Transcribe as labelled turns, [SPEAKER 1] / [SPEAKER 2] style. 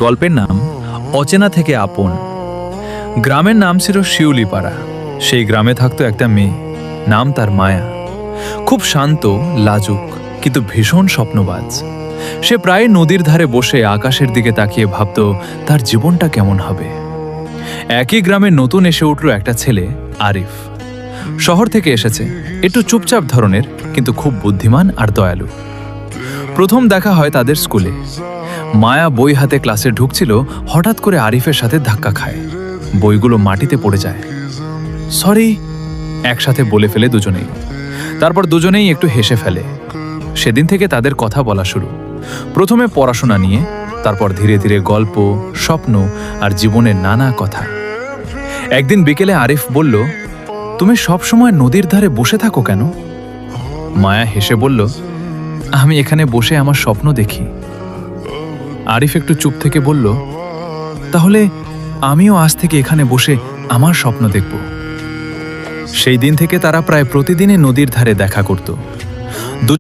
[SPEAKER 1] গল্পের নাম অচেনা থেকে আপন। গ্রামের নাম ছিল শিউলিপাড়া। সেই গ্রামে থাকতো একটা মেয়ে, নাম তার মায়া। খুব শান্ত, লাজুক, কিন্তু ভীষণ স্বপ্নবাজ। সে প্রায় নদীর ধারে বসে আকাশের দিকে তাকিয়ে ভাবত তার জীবনটা কেমন হবে। একই গ্রামে নতুন এসে উঠল একটা ছেলে, আরিফ। শহর থেকে এসেছে, একটু চুপচাপ ধরনের, কিন্তু খুব বুদ্ধিমান আর দয়ালু। প্রথম দেখা হয় তাদের স্কুলে। মায়া বই হাতে ক্লাসে ঢুকছিল, হঠাৎ করে আরিফের সাথে ধাক্কা খায়। বইগুলো মাটিতে পড়ে যায়। সরি, একসাথে বলে ফেলে দুজনেই। তারপর দুজনেই একটু হেসে ফেলে। সেদিন থেকে তাদের কথা বলা শুরু। প্রথমে পড়াশোনা নিয়ে, তারপর ধীরে ধীরে গল্প, স্বপ্ন আর জীবনের নানা কথা। একদিন বিকেলে আরিফ বলল, তুমি সবসময় নদীর ধারে বসে থাকো কেন? মায়া হেসে বলল, আমি এখানে বসে আমার স্বপ্ন দেখি। আরিফ একটু চুপ থেকে বলল, তাহলে আমিও আজ থেকে এখানে বসে আমার স্বপ্ন দেখব। সেই দিন থেকে তারা প্রায় প্রতিদিনই নদীর ধারে দেখা করত।